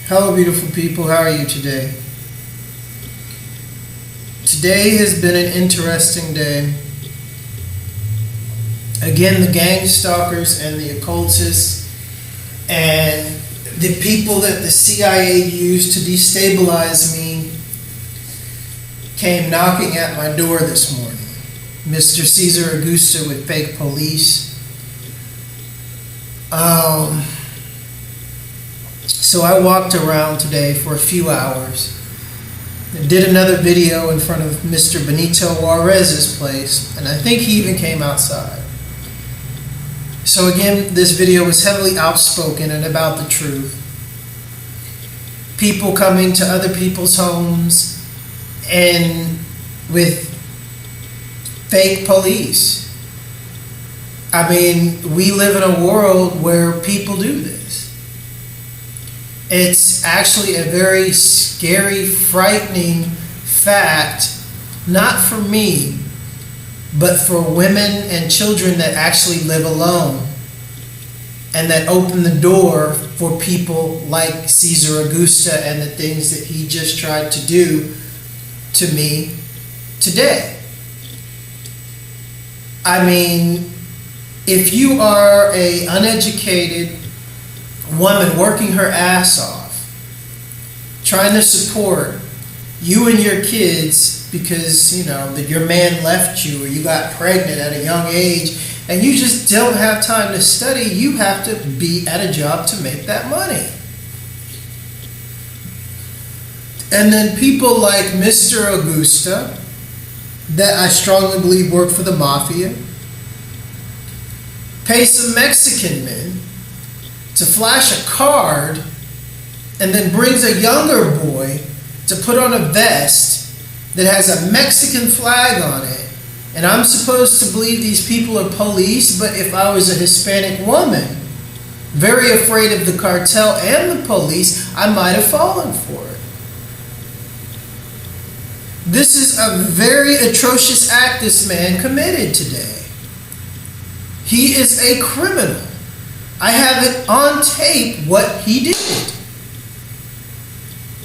Hello, beautiful people. How are you today? Today has been an interesting day. Again, the gang stalkers and the occultists and the people that the CIA used to destabilize me came knocking at my door this morning. Mr. Caesar Augusta with fake police. So I walked around today for a few hours. I did another video in front of Mr. Benito Juarez's place, and I think he even came outside. So again, this video was heavily outspoken and about the truth. People coming to other people's homes and with fake police. I mean, we live in a world where people do this. It's actually a very scary, frightening fact, not for me, but for women and children that actually live alone and that open the door for people like Caesar Augusta and the things that he just tried to do to me today. I mean, if you are an uneducated woman working her ass off, trying to support you and your kids because, you know, that your man left you or you got pregnant at a young age and you just don't have time to study, you have to be at a job to make that money. And then people like Mr. Augusta, that I strongly believe work for the mafia, pay some Mexican men to flash a card and then brings a younger boy to put on a vest that has a Mexican flag on it. And I'm supposed to believe these people are police, but if I was a Hispanic woman, very afraid of the cartel and the police, I might have fallen for it. This is a very atrocious act this man committed today. He is a criminal. I have it on tape what he did.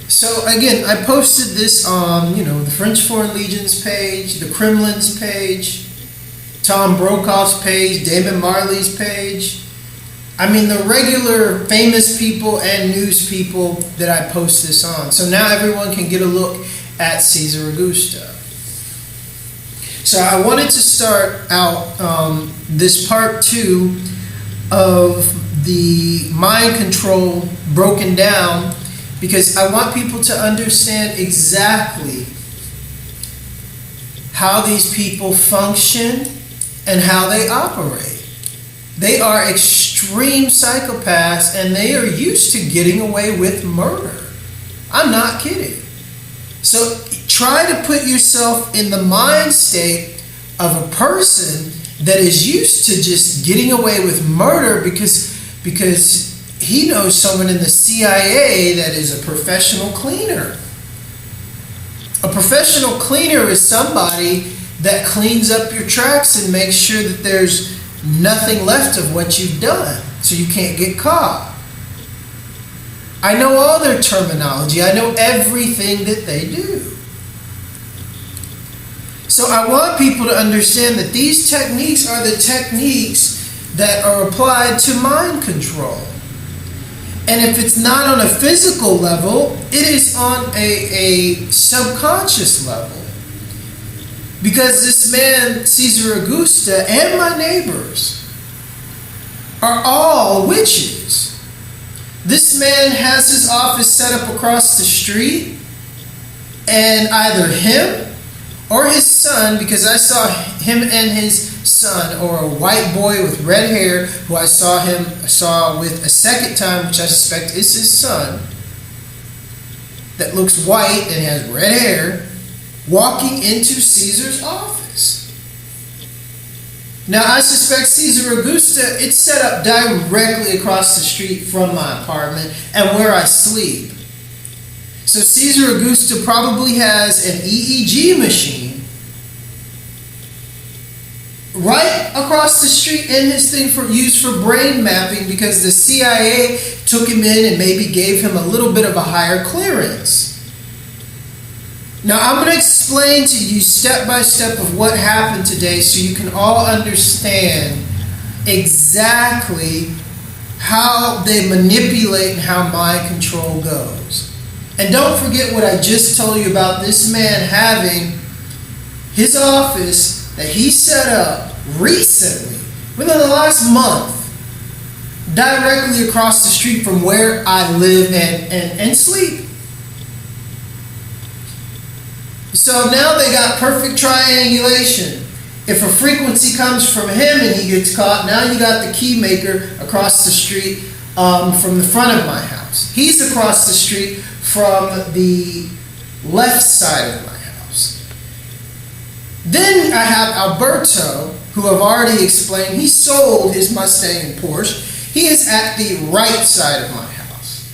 So again, I posted this on, the French Foreign Legion's page, the Kremlin's page, Tom Brokaw's page, Damon Marley's page. I mean, the regular famous people and news people that I post this on. So now everyone can get a look at Caesar Augusta. So I wanted to start out this part 2 of the mind control broken down because I want people to understand exactly how these people function and how they operate. They are extreme psychopaths and they are used to getting away with murder. I'm not kidding. So try to put yourself in the mind state of a person that is used to just getting away with murder because he knows someone in the CIA that is a professional cleaner. A professional cleaner is somebody that cleans up your tracks and makes sure that there's nothing left of what you've done so you can't get caught. I know all their terminology. I know everything that they do. So I want people to understand that these techniques are the techniques that are applied to mind control. And if it's not on a physical level, it is on a subconscious level. Because this man, Caesar Augusta, and my neighbors are all witches. This man has his office set up across the street, and either him or his son, because I saw him and his son, or a white boy with red hair, who I saw with a second time, which I suspect is his son, that looks white and has red hair, walking into Caesar's office. Now I suspect Caesar Augusta, it's set up directly across the street from my apartment and where I sleep. So Caesar Augusta probably has an EEG machine right across the street in his thing used for brain mapping because the CIA took him in and maybe gave him a little bit of a higher clearance. Now I'm going to explain to you step by step of what happened today so you can all understand exactly how they manipulate and how mind control goes. And don't forget what I just told you about this man having his office that he set up recently, within the last month, directly across the street from where I live and sleep. So now they got perfect triangulation. If a frequency comes from him and he gets caught, now you got the key maker across the street from the front of my house. He's across the street from the left side of my house. Then I have Alberto, who I've already explained. He sold his Mustang and Porsche. He is at the right side of my house.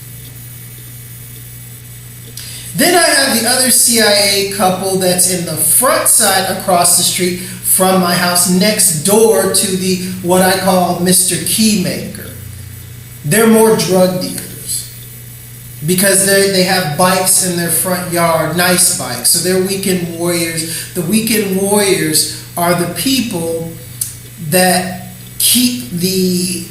Then I have the other CIA couple that's in the front side across the street from my house, next door to the what I call Mr. Keymaker. They're more drug dealers because they have bikes in their front yard, nice bikes. So they're weekend warriors. The weekend warriors are the people that keep the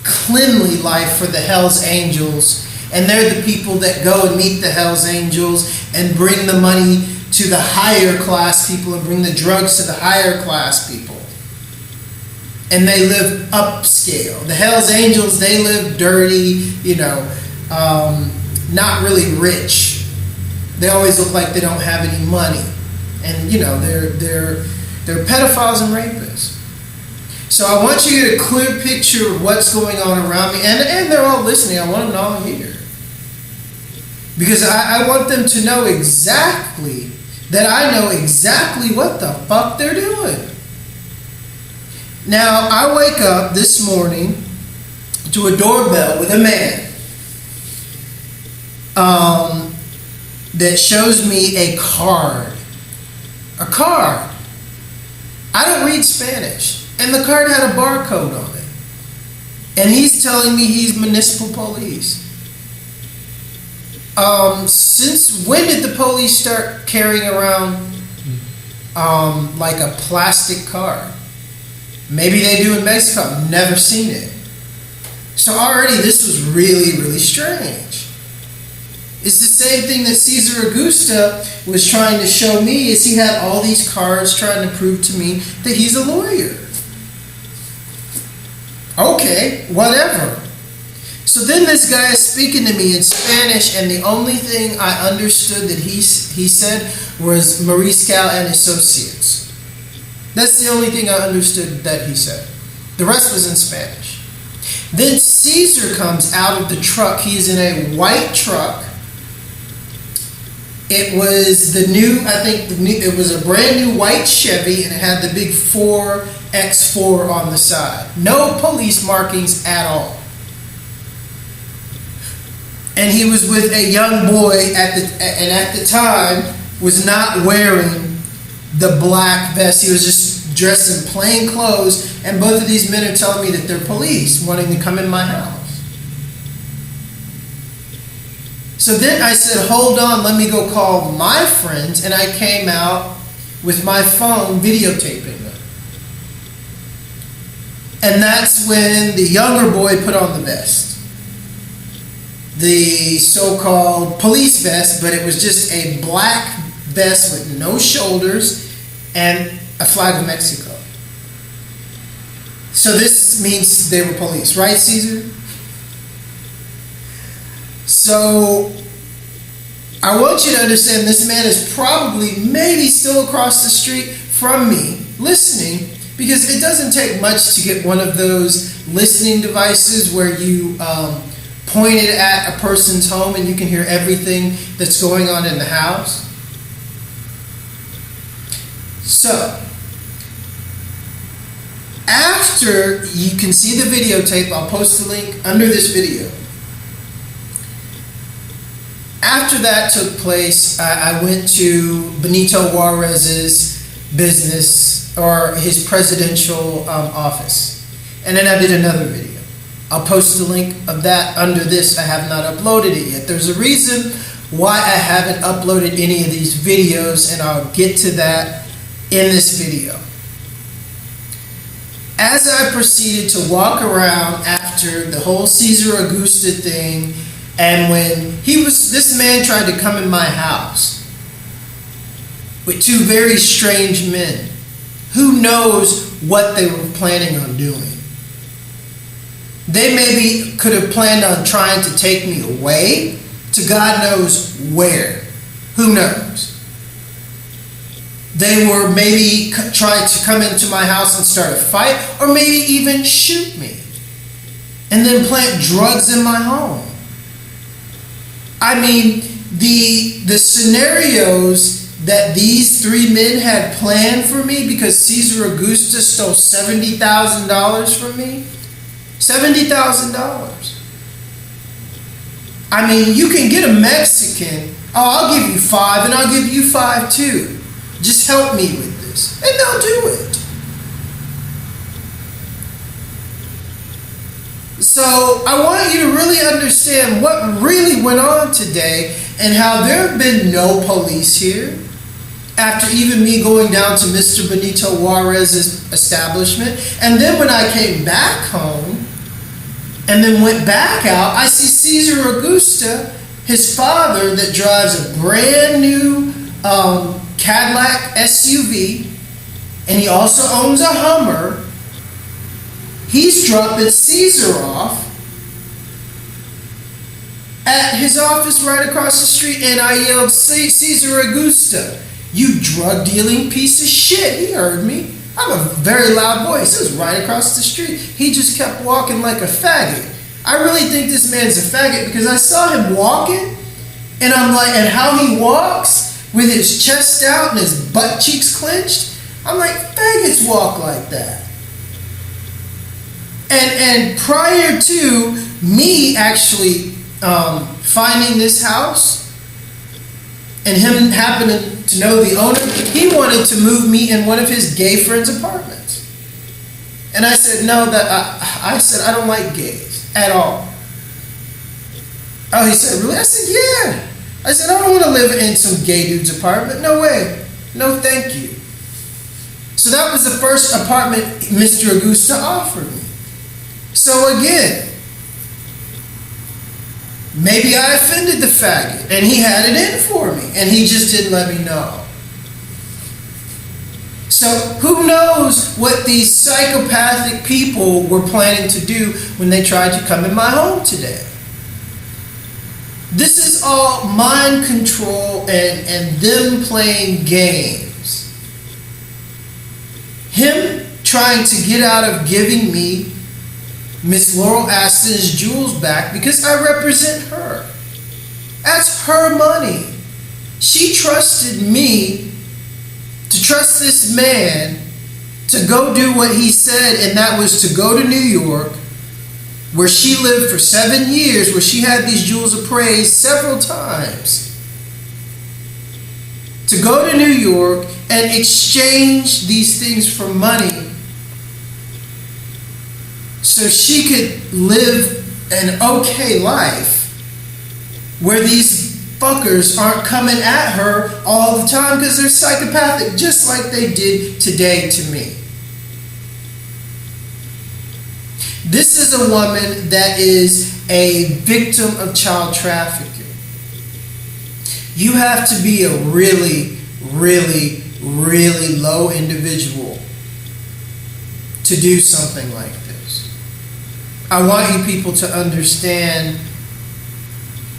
cleanly life for the Hells Angels. And they're the people that go and meet the Hells Angels and bring the money to the higher class people and bring the drugs to the higher class people. And they live upscale. The Hells Angels, they live dirty, not really rich. They always look like they don't have any money. And, they're pedophiles and rapists. So I want you to get a clear picture of what's going on around me. And they're all listening. I want them to all hear. Because I want them to know exactly that I know exactly what the fuck they're doing. Now, I wake up this morning to a doorbell with a man that shows me a card. A card. I don't read Spanish. And the card had a barcode on it. And he's telling me he's municipal police. Since when did the police start carrying around like a plastic card? Maybe they do in Mexico. I've never seen it. So already this was really, really strange. It's the same thing that Cesar Augusta was trying to show me, is he had all these cards trying to prove to me that he's a lawyer. Okay, whatever. So then this guy is speaking to me in Spanish, and the only thing I understood that he said was Mariscal and Associates. That's the only thing I understood that he said. The rest was in Spanish. Then Caesar comes out of the truck. He is in a white truck. It was it was a brand new white Chevy, and it had the big 4X4 on the side. No police markings at all. And he was with a young boy at the time was not wearing the black vest. He was just dressed in plain clothes, and both of these men are telling me that they're police wanting to come in my house. So then I said, hold on, let me go call my friends, and I came out with my phone videotaping them. And that's when the younger boy put on the vest. The so-called police vest, but it was just a black vest with no shoulders and a flag of Mexico. So this means they were police, right, Caesar? So I want you to understand this man is probably maybe still across the street from me listening, because it doesn't take much to get one of those listening devices where you point it at a person's home and you can hear everything that's going on in the house. So, after you can see the videotape, I'll post the link under this video. After that took place, I went to Benito Juarez's business or his presidential office. And then I did another video. I'll post the link of that under this. I have not uploaded it yet. There's a reason why I haven't uploaded any of these videos, and I'll get to that in this video. As I proceeded to walk around after the whole Caesar Augusta thing, and when this man tried to come in my house with two very strange men. Who knows what they were planning on doing? They maybe could have planned on trying to take me away to God knows where. Who knows? They were maybe trying to come into my house and start a fight, or maybe even shoot me and then plant drugs in my home. I mean, the scenarios that these three men had planned for me, because Caesar Augusta stole $70,000 from me. $70,000. I mean, you can get a Mexican, I'll give you 5 and I'll give you 5 too. Just help me with this. And they'll do it. So I want you to really understand what really went on today, and how there have been no police here after even me going down to Mr. Benito Juarez's establishment. And then when I came back home and then went back out, I see Caesar Augusta, his father, that drives a brand new Cadillac SUV, and he also owns a Hummer. He's dropping Caesar off at his office right across the street, and I yelled, "Caesar Augusta, you drug-dealing piece of shit." He heard me. I have a very loud voice. It was right across the street. He just kept walking like a faggot. I really think this man's a faggot, because I saw him walking, and I'm like, and how he walks with his chest out and his butt cheeks clenched. I'm like, faggots walk like that. And prior to me actually finding this house and him happening to know the owner, he wanted to move me in one of his gay friends' apartments. And I said, no, I said, I don't like gays at all. Oh, he said, really? I said, yeah. I said, I don't want to live in some gay dude's apartment. No way. No, thank you. So that was the first apartment Mr. Augusta offered me. So again, maybe I offended the faggot, and he had it in for me, and he just didn't let me know. So who knows what these psychopathic people were planning to do when they tried to come in my home today. This is all mind control and them playing games. Him trying to get out of giving me Miss Laurel Aston's jewels back because I represent her. That's her money. She trusted me to trust this man to go do what he said, and that was to go to New York, where she lived for 7 years, where she had these jewels appraised several times, to go to New York and exchange these things for money so she could live an okay life where these fuckers aren't coming at her all the time because they're psychopathic, just like they did today to me. This is a woman that is a victim of child trafficking. You have to be a really, really, really low individual to do something like this. I want you people to understand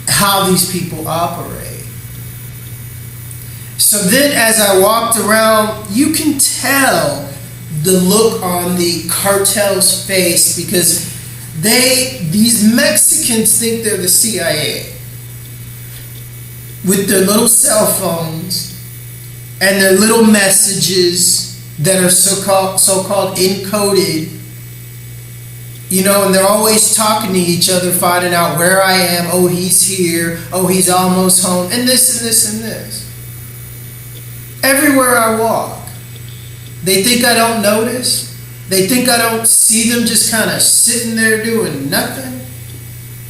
how these people operate. So then as I walked around, you can tell the look on the cartel's face, because these Mexicans think they're the CIA with their little cell phones and their little messages that are so-called encoded, you know, and they're always talking to each other, finding out where I am. Oh, he's here. Oh, he's almost home. And this and this and this. Everywhere I walk. They think I don't notice. They think I don't see them just kind of sitting there doing nothing.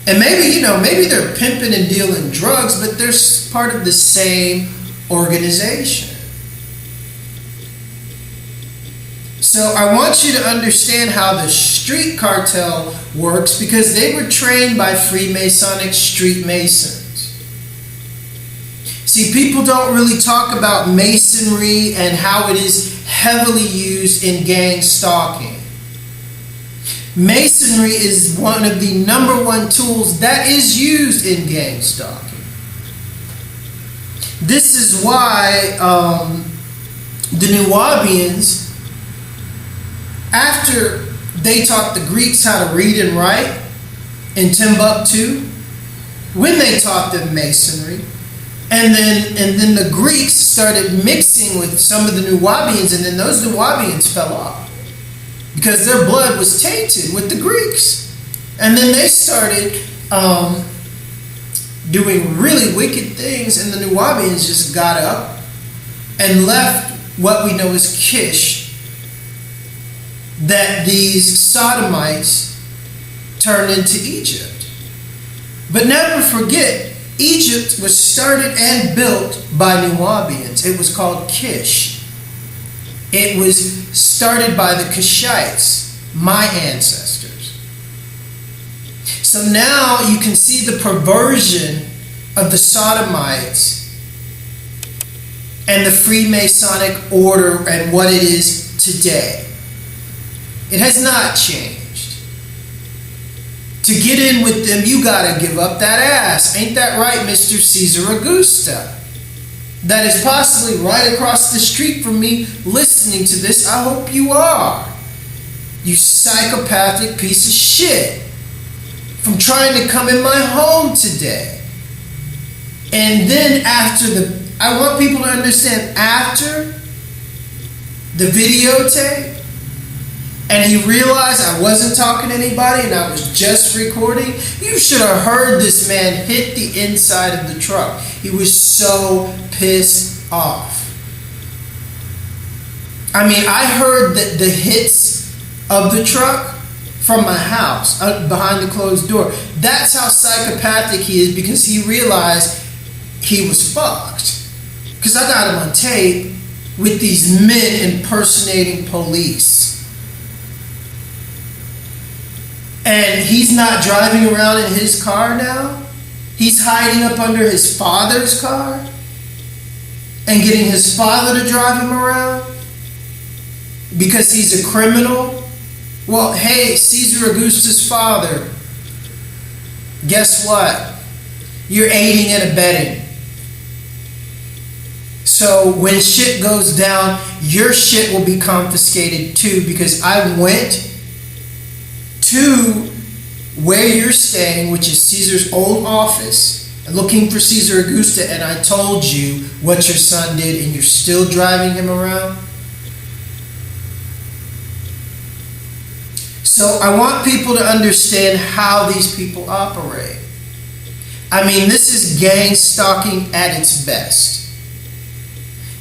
And maybe they're pimping and dealing drugs, but they're part of the same organization. So I want you to understand how the street cartel works, because they were trained by Freemasonic street masons. See, people don't really talk about masonry and how it is heavily used in gang stalking. Masonry is one of the number one tools that is used in gang stalking. This is why the Nuwaubians, after they taught the Greeks how to read and write in Timbuktu, when they taught them masonry, and then the Greeks started mixing with some of the Nuwaubians, and then those Nuwaubians fell off because their blood was tainted with the Greeks. And then they started doing really wicked things, and the Nuwaubians just got up and left what we know as Kish, that these sodomites turned into Egypt. But never forget, Egypt was started and built by Nuwaubians. It was called Kish. It was started by the Kishites, my ancestors. So now you can see the perversion of the sodomites and the Freemasonic order and what it is today. It has not changed. To get in with them, you gotta give up that ass. Ain't that right, Mr. Caesar Augusta? That is possibly right across the street from me listening to this. I hope you are. You psychopathic piece of shit. From trying to come in my home today. And then I want people to understand, after the videotape, and he realized I wasn't talking to anybody and I was just recording, you should have heard this man hit the inside of the truck. He was so pissed off. I mean, I heard the hits of the truck from my house, behind the closed door. That's how psychopathic he is, because he realized he was fucked. Because I got him on tape with these men impersonating police. And he's not driving around in his car now. He's hiding up under his father's car and getting his father to drive him around because he's a criminal. Well, hey, Caesar Augusta's father, guess what? You're aiding and abetting. So when shit goes down, your shit will be confiscated too, because I went to where you're staying, which is Caesar's old office, looking for Caesar Augusta, and I told you what your son did, and you're still driving him around. So I want people to understand how these people operate. I mean, this is gang stalking at its best.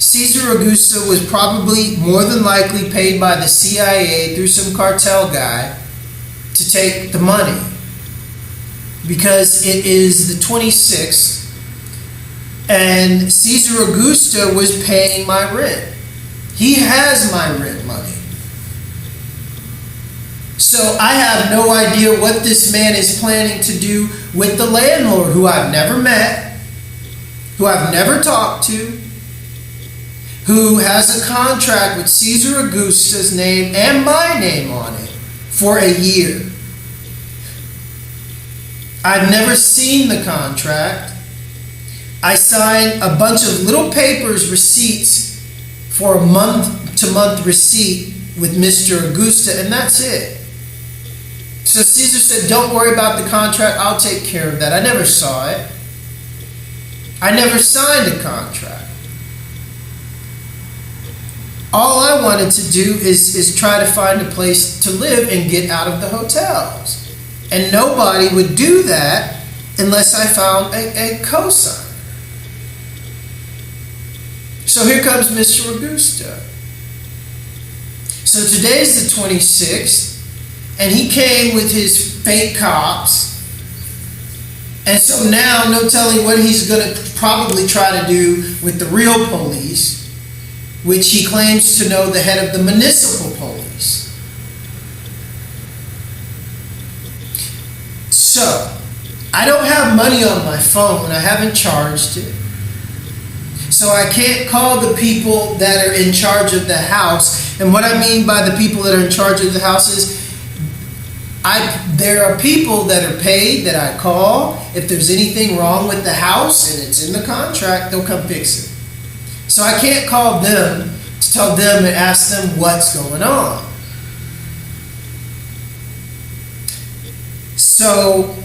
Caesar Augusta was probably more than likely paid by the CIA through some cartel guy to take the money, because it is the 26th and Caesar Augusta was paying my rent. He has my rent money. So I have no idea what this man is planning to do with the landlord, who I've never met, who I've never talked to, who has a contract with Caesar Augusta's name and my name on it for a year. I've never seen the contract. I signed a bunch of little papers, receipts, for a month-to-month receipt with Mr. Augusta, and that's it. So Caesar said, don't worry about the contract, I'll take care of that. I never saw it. I never signed a contract. All I wanted to do is try to find a place to live and get out of the hotels. And nobody would do that unless I found a cosigner. So here comes Mr. Augusta. So today's the 26th, and he came with his fake cops. And so now, no telling what he's going to probably try to do with the real police, which he claims to know the head of the municipal police. So, I don't have money on my phone. I haven't charged it. So I can't call the people that are in charge of the house. And what I mean by the people that are in charge of the house is there are people that are paid that I call. If there's anything wrong with the house and it's in the contract, they'll come fix it. So I can't call them to tell them and ask them what's going on. So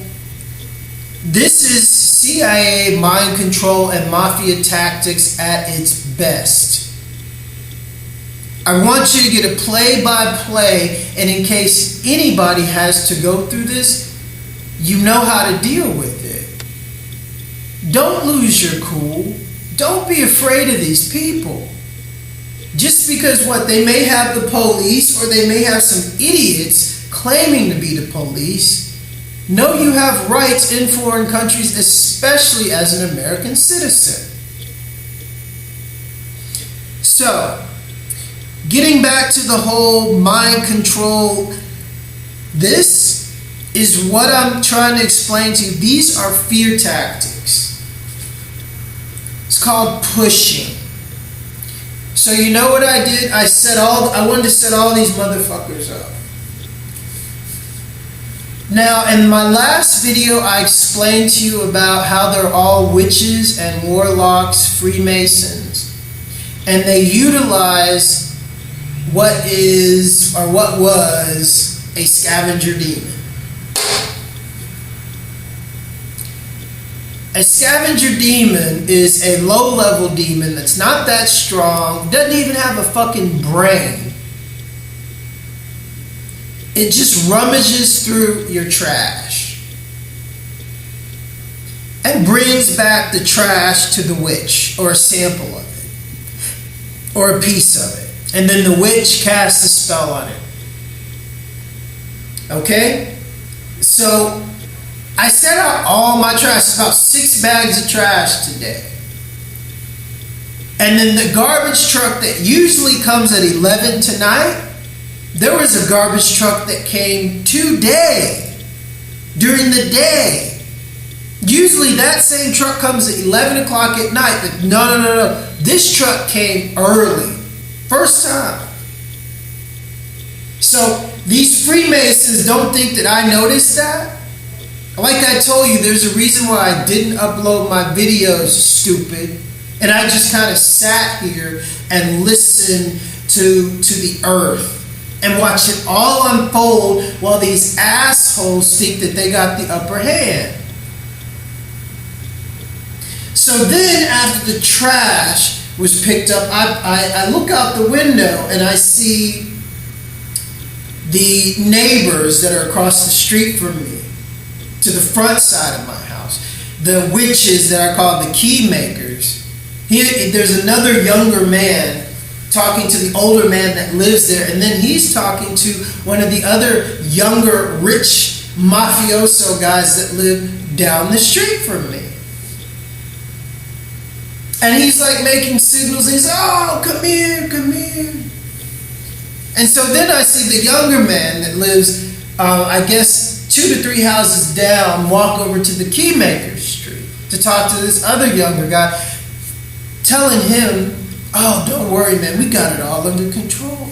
this is CIA mind control and mafia tactics at its best. I want you to get a play-by-play, and in case anybody has to go through this, you know how to deal with it. Don't lose your cool. Don't be afraid of these people. Just because they may have the police, or they may have some idiots claiming to be the police, know you have rights in foreign countries, especially as an American citizen. So, getting back to the whole mind control, this is what I'm trying to explain to you. These are fear tactics. It's called pushing. So you know what I did? I wanted to set all these motherfuckers up. Now, in my last video, I explained to you about how they're all witches and warlocks, Freemasons, and they utilize what was a scavenger demon. A scavenger demon is a low-level demon that's not that strong, doesn't even have a fucking brain. It just rummages through your trash and brings back the trash to the witch, or a sample of it, or a piece of it. And then the witch casts a spell on it. Okay? So, I set out all my trash. It's about 6 bags of trash today. And then the garbage truck that usually comes at 11 tonight, there was a garbage truck that came today, during the day. Usually that same truck comes at 11 o'clock at night, but no. This truck came early. First time. So these Freemasons don't think that I noticed that. Like I told you, there's a reason why I didn't upload my videos, stupid. And I just kind of sat here and listened to the earth and watch it all unfold while these assholes think that they got the upper hand. So then after the trash was picked up, I look out the window and I see the neighbors that are across the street from me to the front side of my house. The witches that are called the key makers. There's another younger man talking to the older man that lives there, and then he's talking to one of the other younger rich mafioso guys that live down the street from me. And he's like making signals. He's, oh, come here. And so then I see the younger man that lives, I guess, 2 to 3 houses down, walk over to the Keymaker Street to talk to this other younger guy, telling him, oh, don't worry, man, we got it all under control.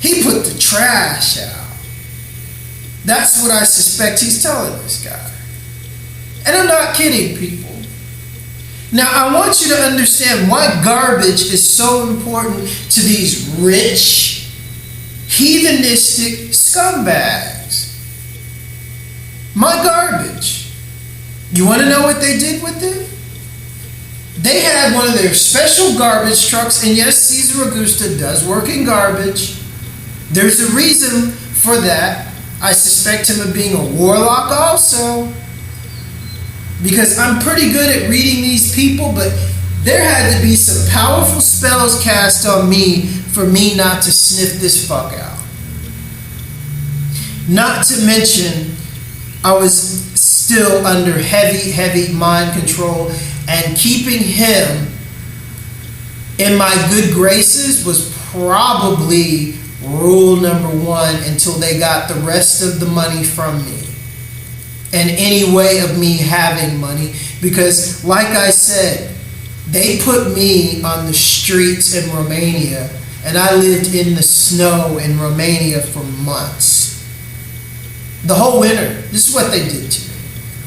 He put the trash out. That's what I suspect he's telling this guy. And I'm not kidding, people. Now, I want you to understand why garbage is so important to these rich, heathenistic scumbags. My garbage. You want to know what they did with it? They had one of their special garbage trucks, and yes, Cesar Augusta does work in garbage. There's a reason for that. I suspect him of being a warlock also, because I'm pretty good at reading these people, but there had to be some powerful spells cast on me for me not to sniff this fuck out. Not to mention, I was still under heavy mind control, and keeping him in my good graces was probably rule number one until they got the rest of the money from me and any way of me having money. Because like I said, they put me on the streets in Romania, and I lived in the snow in Romania for months. The whole winter. This is what they did to me.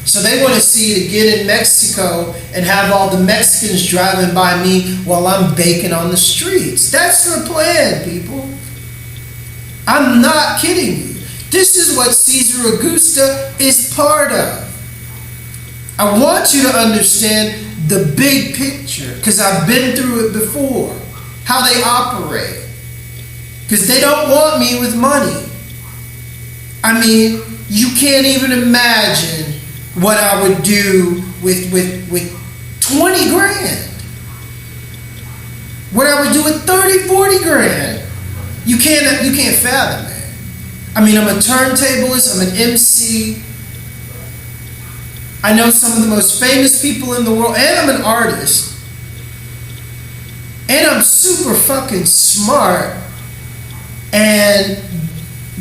So they want to see to get in Mexico and have all the Mexicans driving by me while I'm baking on the streets. That's their plan, people. I'm not kidding you. This is what Caesar Augusta is part of. I want you to understand the big picture, because I've been through it before, how they operate. Because they don't want me with money. I mean, you can't even imagine what I would do with 20 grand. What I would do with 30, 40 grand. You can't fathom that. I mean, I'm a turntablist, I'm an MC. I know some of the most famous people in the world, and I'm an artist. And I'm super fucking smart and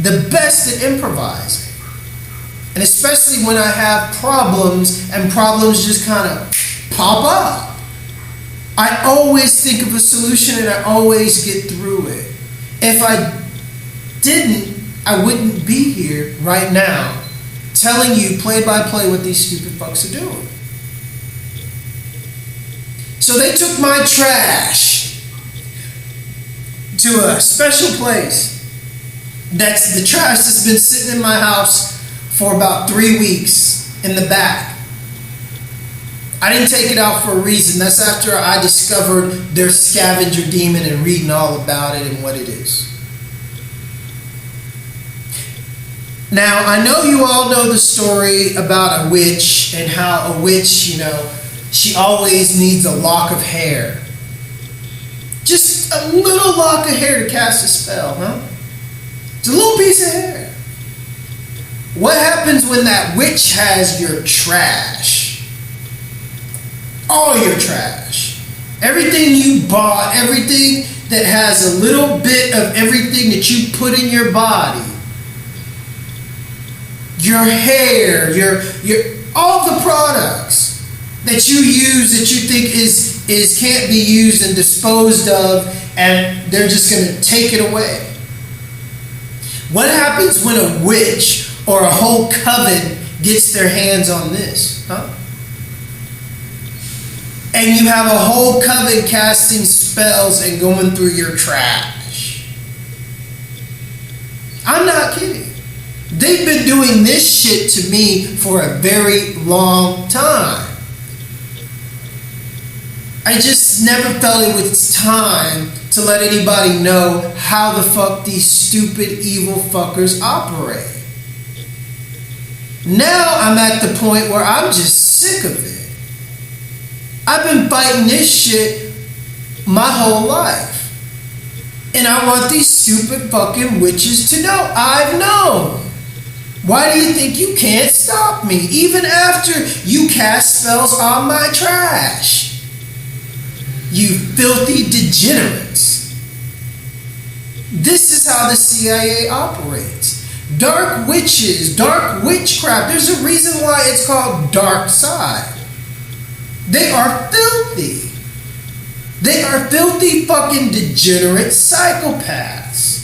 the best at improvising. And especially when I have problems and problems just kind of pop up, I always think of a solution and I always get through it. If I didn't, I wouldn't be here right now telling you play by play what these stupid fucks are doing. So they took my trash to a special place. That's the trash that's been sitting in my house for about 3 weeks in the back. I didn't take it out for a reason. That's after I discovered their scavenger demon and reading all about it and what it is. Now, I know you all know the story about a witch and how a witch, she always needs a lock of hair. Just a little lock of hair to cast a spell, huh? It's a little piece of hair. What happens when that witch has your trash? All your trash. Everything you bought, everything that has a little bit of everything that you put in your body. Your hair, your all the products that you use that you think is can't be used and disposed of, and they're just going to take it away. What happens when a witch or a whole coven gets their hands on this, huh? And you have a whole coven casting spells and going through your trash. I'm not kidding. They've been doing this shit to me for a very long time. I just never felt it was time to let anybody know how the fuck these stupid evil fuckers operate. Now I'm at the point where I'm just sick of it. I've been fighting this shit my whole life. And I want these stupid fucking witches to know. I've known. Why do you think you can't stop me, even after you cast spells on my trash? You filthy degenerates. This is how the CIA operates. Dark witches, dark witchcraft. There's a reason why it's called dark side. They are filthy. They are filthy fucking degenerate psychopaths.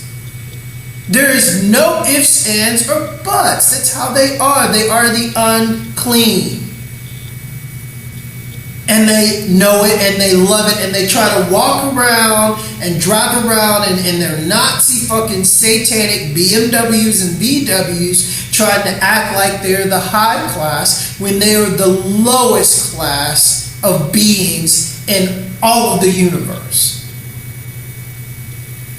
There is no ifs, ands, or buts. That's how they are. They are the unclean. And they know it and they love it, and they try to walk around and drive around in their Nazi fucking satanic BMWs and VWs, trying to act like they're the high class when they are the lowest class of beings in all of the universe.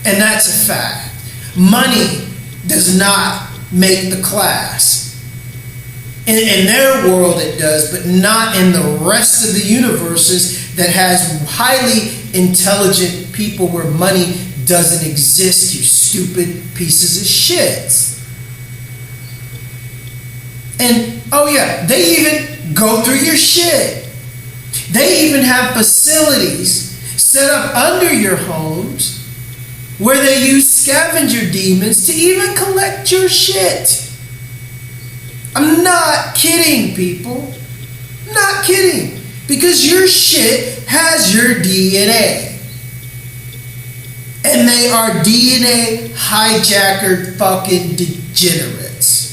And that's a fact. Money does not make the class. In their world it does, but not in the rest of the universes that has highly intelligent people where money doesn't exist, you stupid pieces of shit. And, oh yeah, they even go through your shit. They even have facilities set up under your homes where they use scavenger demons to even collect your shit. I'm not kidding, people. Not kidding. Because your shit has your DNA. And they are DNA hijacker fucking degenerates.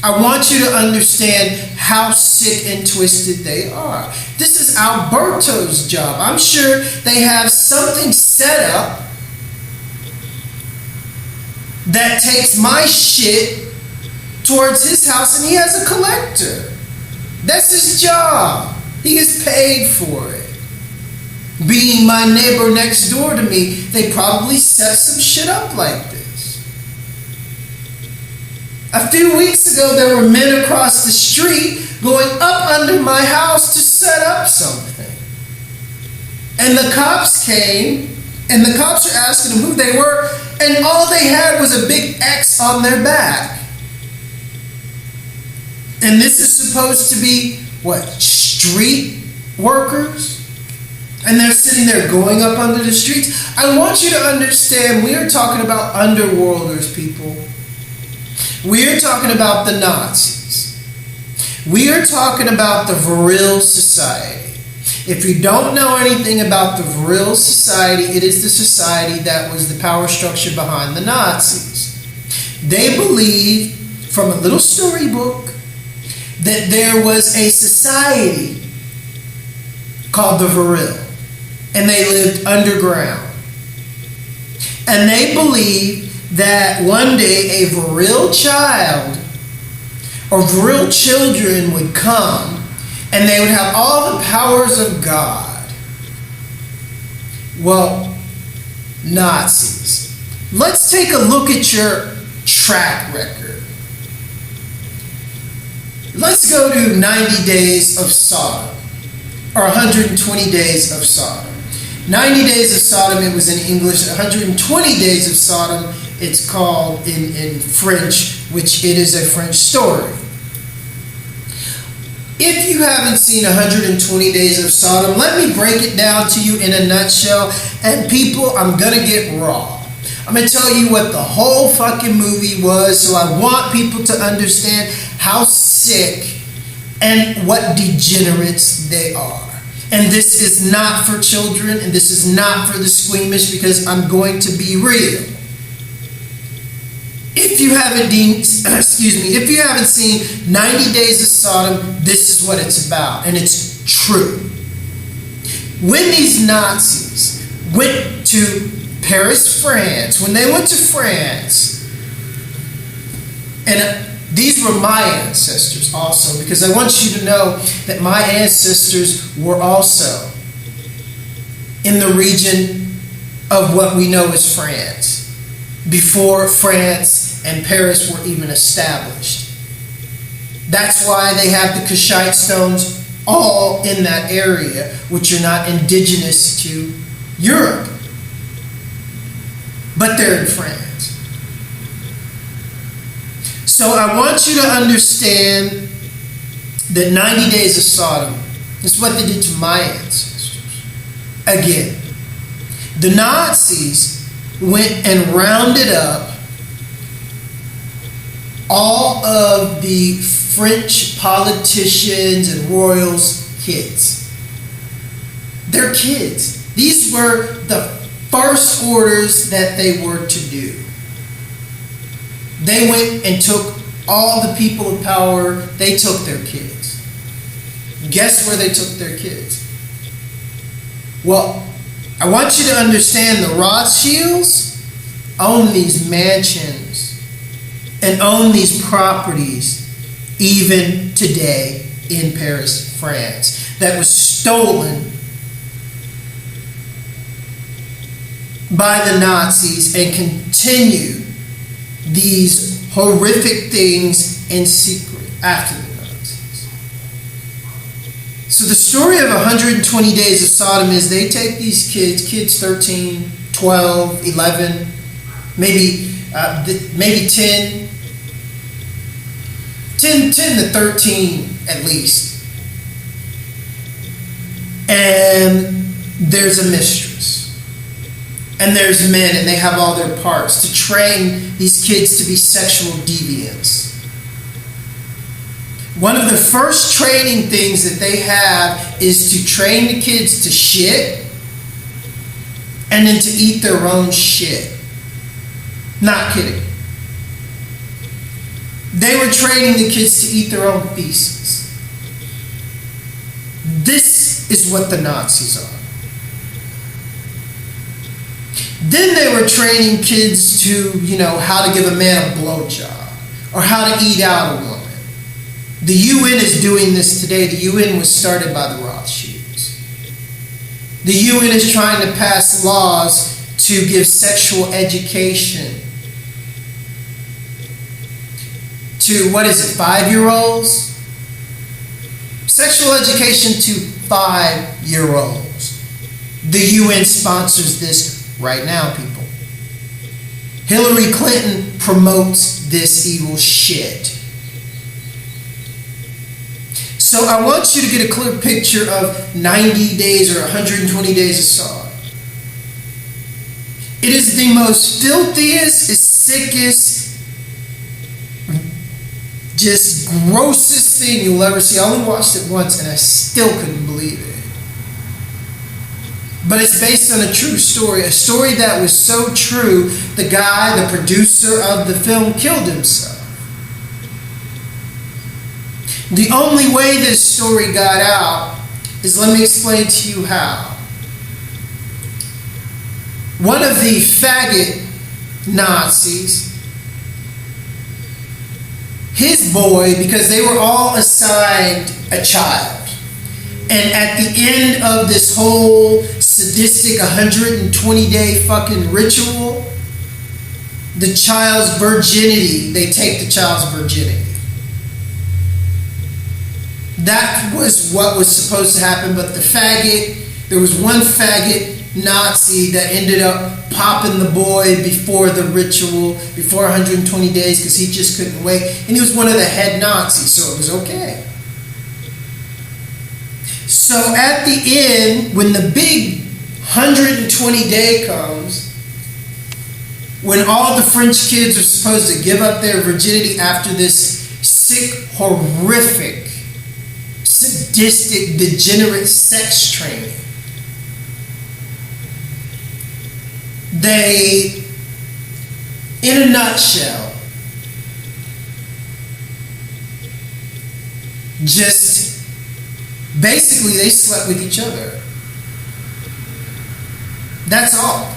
I want you to understand how sick and twisted they are. This is Alberto's job. I'm sure they have something set up that takes my shit towards his house, and he has a collector. That's his job. He gets paid for it. Being my neighbor next door to me, they probably set some shit up like this. A few weeks ago, there were men across the street going up under my house to set up something. And the cops came, and the cops are asking them who they were, and all they had was a big X on their back. And this is supposed to be, what, street workers? And they're sitting there going up under the streets. I want you to understand, we are talking about underworlders, people. We are talking about the Nazis. We are talking about the Vril Society. If you don't know anything about the Vril Society, it is the society that was the power structure behind the Nazis. They believed, from a little storybook, that there was a society called the Vril, and they lived underground. And they believed that one day a Vril child or Vril children would come, and they would have all the powers of God. Well, Nazis. Let's take a look at your track record. Let's go to 90 Days of Sodom, or 120 Days of Sodom. 90 Days of Sodom, it was in English. 120 Days of Sodom, it's called in French, which it is a French story. If you haven't seen 120 Days of Sodom, let me break it down to you in a nutshell. And people, I'm going to get raw. I'm going to tell you what the whole fucking movie was, so I want people to understand how sick and what degenerates they are. And this is not for children, and this is not for the squeamish, because I'm going to be real. If you haven't if you haven't seen 90 Days of Sodom, this is what it's about, and it's true. When these Nazis went to Paris, France, when they went to France, and these were my ancestors also, because I want you to know that my ancestors were also in the region of what we know as France, before France and Paris were even established. That's why they have the Kushite stones all in that area, which are not indigenous to Europe, but they're in France. So I want you to understand that 90 Days of Sodom is what they did to my ancestors. Again, the Nazis went and rounded up all of the French politicians and royals' kids. Their kids. These were the first orders that they were to do. They went and took all the people of power. They took their kids. Guess where they took their kids? Well, I want you to understand the Rothschilds own these mansions and own these properties even today in Paris, France, that was stolen by the Nazis and continue these horrific things in secret after the Nazis. So the story of 120 Days of Sodom is they take these kids 13, 12, 11, maybe 10 to 13 at least. And there's a mistress. And there's men, and they have all their parts to train these kids to be sexual deviants. One of the first training things that they have is to train the kids to shit and then to eat their own shit. Not kidding. They were training the kids to eat their own feces. This is what the Nazis are. Then they were training kids to, how to give a man a blowjob or how to eat out a woman. The UN is doing this today. The UN was started by the Rothschilds. The UN is trying to pass laws to give sexual education to, 5-year-olds? Sexual education to 5-year-olds. The UN sponsors this right now, people. Hillary Clinton promotes this evil shit. So I want you to get a clear picture of 90 days or 120 days of Sodom. It is the most filthiest, sickest, just grossest thing you'll ever see. I only watched it once and I still couldn't believe it. But it's based on a true story, a story that was so true, the guy, the producer of the film, killed himself. The only way this story got out is, let me explain to you how. One of the faggot Nazis, his boy, because they were all assigned a child. And at the end of this whole sadistic 120-day fucking ritual, the child's virginity, they take the child's virginity. That was what was supposed to happen, but there was one faggot Nazi that ended up popping the boy before the ritual, before 120 days, because he just couldn't wait. And he was one of the head Nazis, so it was okay. So at the end, when the big 120 day comes, when all the French kids are supposed to give up their virginity after this sick, horrific, sadistic, degenerate sex training, they, in a nutshell, just basically they slept with each other. That's all.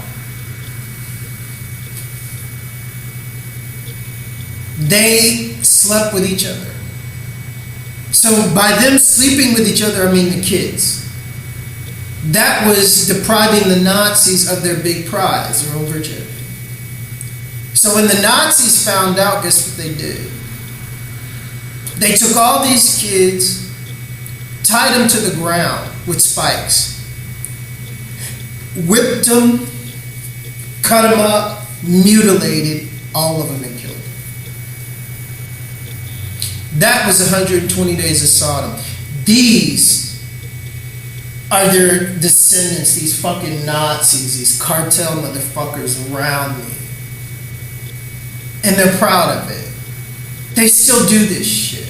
They slept with each other. So by them sleeping with each other, I mean the kids. That was depriving the Nazis of their big prize, their own virginity. So when the Nazis found out, guess what they did? They took all these kids, tied them to the ground with spikes, whipped them, cut them up, mutilated all of them and killed them. That was 120 days of Sodom. These are their descendants, these fucking Nazis, these cartel motherfuckers around me. And they're proud of it. They still do this shit.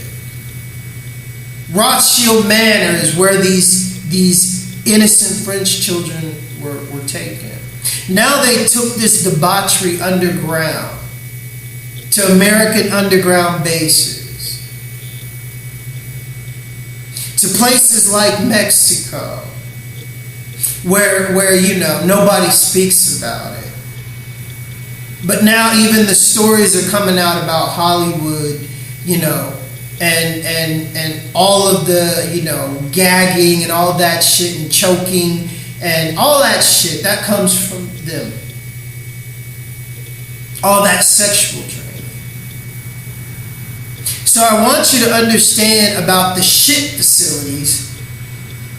Rothschild Manor is where these innocent French children were taken. Now they took this debauchery underground to American underground bases, to places like Mexico, where nobody speaks about it. But now even the stories are coming out about Hollywood, and all of the, gagging and all that shit and choking and all that shit, that comes from them. All that sexual training. So I want you to understand about the shit facilities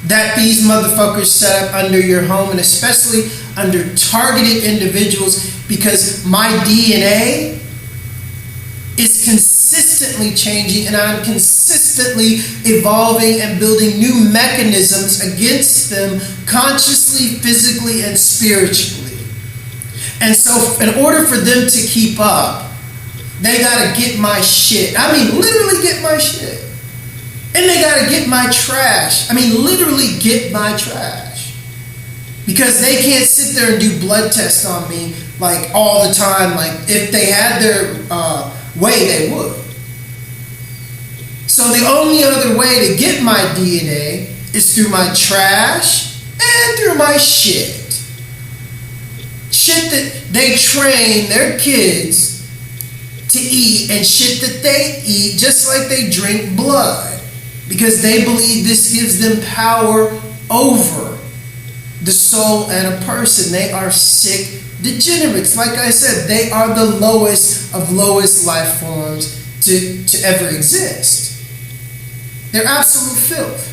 that these motherfuckers set up under your home, and especially under targeted individuals, because my DNA is consistently changing and I'm consistently evolving and building new mechanisms against them consciously, physically, and spiritually. And so in order for them to keep up, they gotta get my shit. I mean, literally get my shit. And they gotta get my trash. I mean, literally get my trash. Because they can't sit there and do blood tests on me like all the time. Like if they had their way, they would. So the only other way to get my DNA is through my trash and through my shit. Shit that they train their kids to eat, and shit that they eat just like they drink blood, because they believe this gives them power over the soul and a person. They are sick degenerates. Like I said, they are the lowest of lowest life forms to ever exist. They're absolute filth.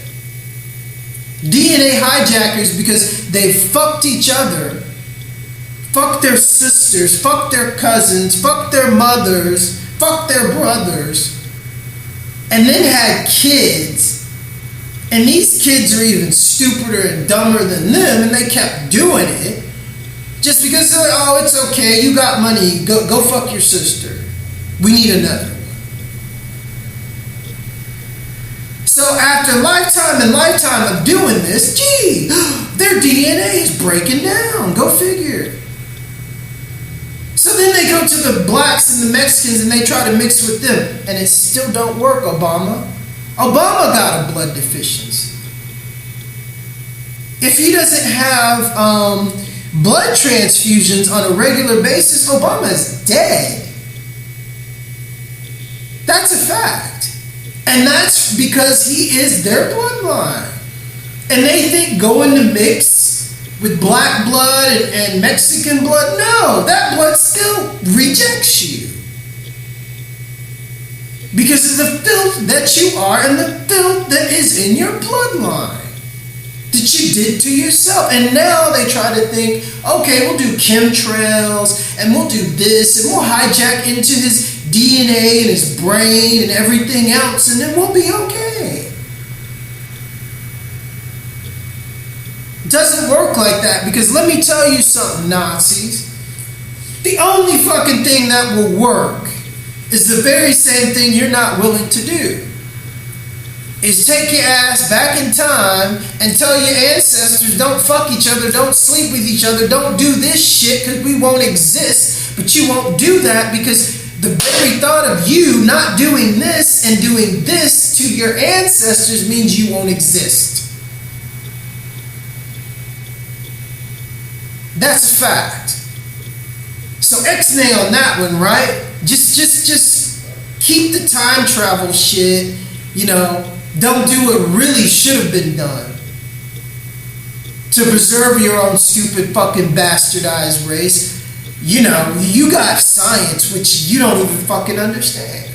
DNA hijackers, because they fucked each other, fuck their sisters, fuck their cousins, fuck their mothers, fuck their brothers, and then had kids. And these kids are even stupider and dumber than them, and they kept doing it just because they're like, oh, it's okay, you got money, go fuck your sister. We need another one. So after lifetime and lifetime of doing this, gee, their DNA is breaking down. Go figure. So then they go to the blacks and the Mexicans and they try to mix with them, and it still don't work, Obama. Obama got a blood deficiency. If he doesn't have blood transfusions on a regular basis, Obama is dead. That's a fact. And that's because he is their bloodline. And they think going to mix with black blood and Mexican blood, no, that blood still rejects you. Because of the filth that you are and the filth that is in your bloodline that you did to yourself. And now they try to think, okay, we'll do chemtrails and we'll do this and we'll hijack into his DNA and his brain and everything else, and then we'll be okay. It doesn't work like that, because let me tell you something, Nazis. The only fucking thing that will work is the very same thing you're not willing to do. Is take your ass back in time and tell your ancestors, don't fuck each other, don't sleep with each other, don't do this shit because we won't exist. But you won't do that because the very thought of you not doing this and doing this to your ancestors means you won't exist. That's a fact. So X-nay on that one, right? Just keep the time travel shit, you know, don't do what really should have been done to preserve your own stupid fucking bastardized race. You know, you got science, which you don't even fucking understand.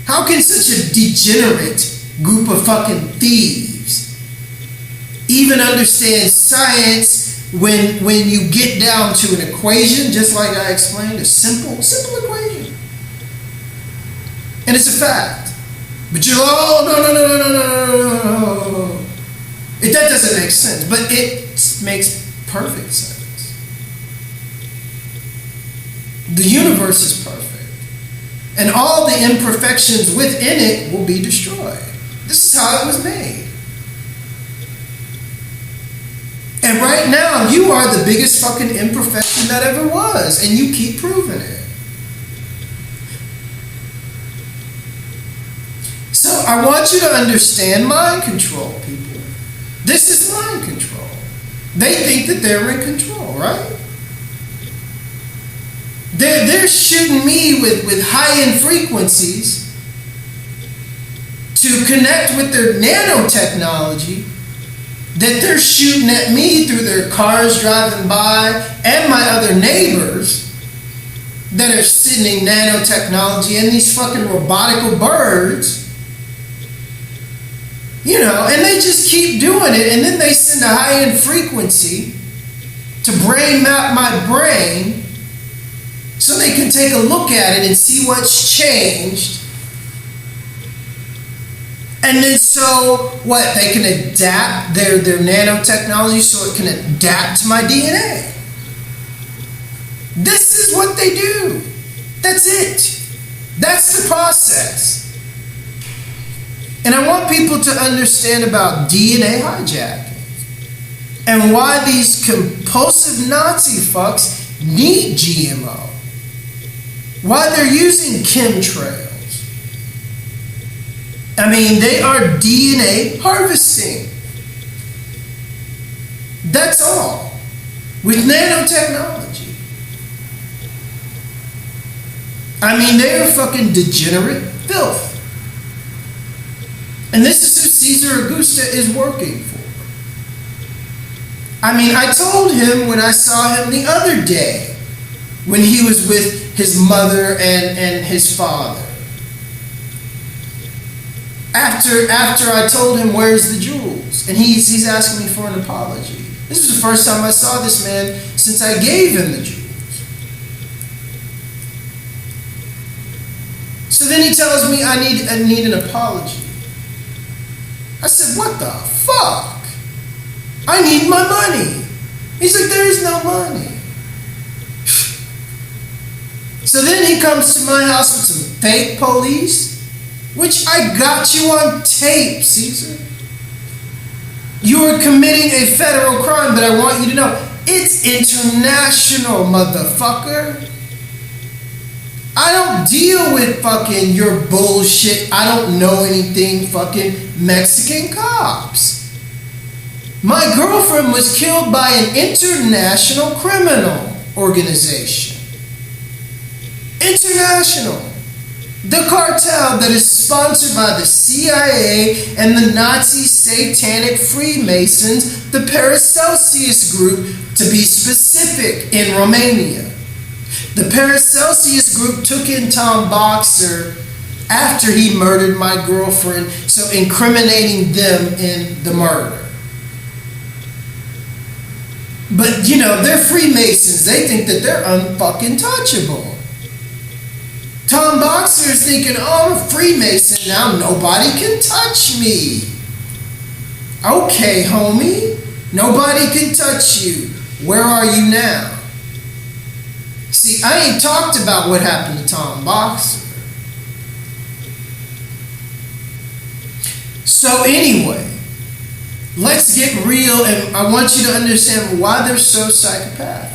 How can such a degenerate group of fucking thieves even understand science when you get down to an equation, just like I explained, a simple equation? And it's a fact. But you're like, oh, no. That doesn't make sense, but it makes perfect sense. The universe is perfect, and all the imperfections within it will be destroyed. This is how it was made. And right now, you are the biggest fucking imperfection that ever was, and you keep proving it. So I want you to understand mind control, people. This is mind control. They think that they're in control, right? They're shooting me with high-end frequencies to connect with their nanotechnology that they're shooting at me through their cars driving by and my other neighbors that are sending nanotechnology and these fucking robotical birds, you know, and they just keep doing it, and then they send a high-end frequency to brain map my brain so they can take a look at it and see what's changed. And then so what? They can adapt their nanotechnology so it can adapt to my DNA. This is what they do. That's it. That's the process. And I want people to understand about DNA hijacking and why these compulsive Nazi fucks need GMO. Why they're using chemtrails. I mean, they are DNA harvesting. That's all. With nanotechnology. I mean, they're fucking degenerate filth. And this is who Cesar Augusta is working for. I mean, I told him when I saw him the other day, when he was with his mother and his father. After I told him, where's the jewels? And he's asking me for an apology. This is the first time I saw this man since I gave him the jewels. So then he tells me I need an apology. I said, what the fuck? I need my money. He's like, there is no money. So then he comes to my house with some fake police, which I got you on tape, Caesar. You are committing a federal crime, but I want you to know, it's international, motherfucker. I don't deal with fucking your bullshit, I don't know anything fucking Mexican cops. My girlfriend was killed by an international criminal organization. International. The cartel that is sponsored by the CIA and the Nazi satanic Freemasons, the Paracelsus Group, to be specific, in Romania. The Paracelsus Group took in Tom Boxer after he murdered my girlfriend, so incriminating them in the murder. But, you know, they're Freemasons. They think that they're unfucking touchable. Tom Boxer is thinking, oh, I'm a Freemason now, nobody can touch me. Okay, homie, nobody can touch you. Where are you now? See, I ain't talked about what happened to Tom Boxer. So anyway, let's get real, and I want you to understand why they're so psychopathic.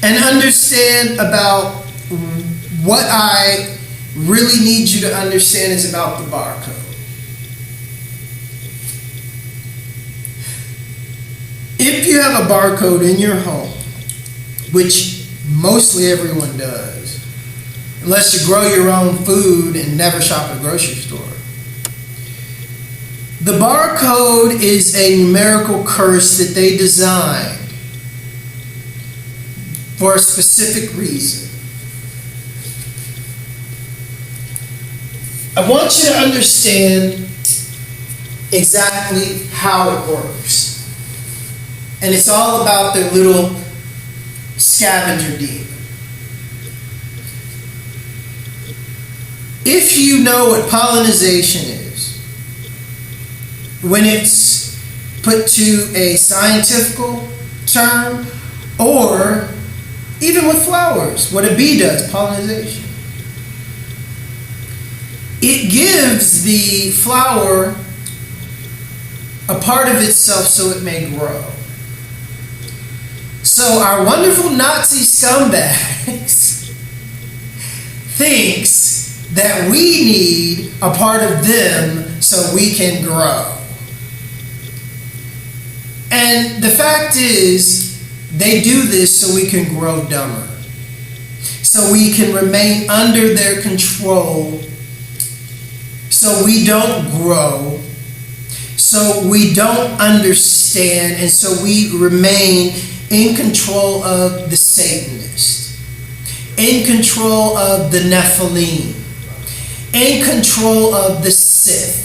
And understand about what I really need you to understand is about the barcode. If you have a barcode in your home, which mostly everyone does, unless you grow your own food and never shop at a grocery store, the barcode is a numerical curse that they designed for a specific reason. I want you to understand exactly how it works. And it's all about their little scavenger demon. If you know what pollination is, when it's put to a scientific term, or even with flowers, what a bee does, pollination. It gives the flower a part of itself so it may grow. So our wonderful Nazi scumbags thinks that we need a part of them so we can grow. And the fact is, they do this so we can grow dumber. So we can remain under their control. So we don't grow. So we don't understand. And so we remain in control of the Satanists, in control of the Nephilim, in control of the Sith.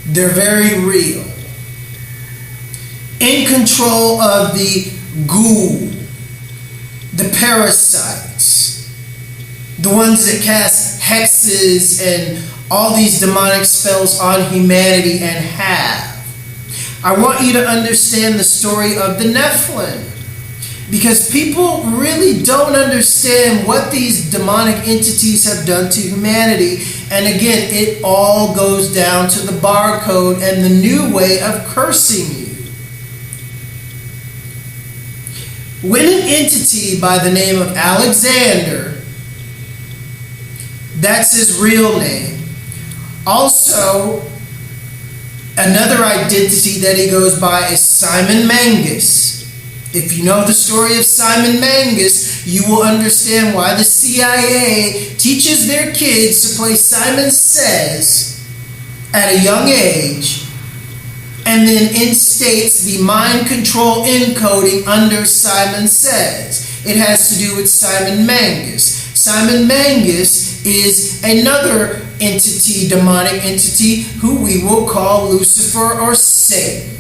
They're very real. In control of the ghoul, the parasites, the ones that cast hexes and all these demonic spells on humanity and have. I want you to understand the story of the Nephilim, because people really don't understand what these demonic entities have done to humanity. And again, it all goes down to the barcode and the new way of cursing you. When an entity by the name of Alexander, that's his real name, also another identity that he goes by is Simon Mangus. If you know the story of Simon Mangus, you will understand why the CIA teaches their kids to play Simon Says at a young age, and then instates the mind control encoding under Simon Says. It has to do with Simon Mangus. Simon Mangus is another entity, demonic entity, who we will call Lucifer or Satan.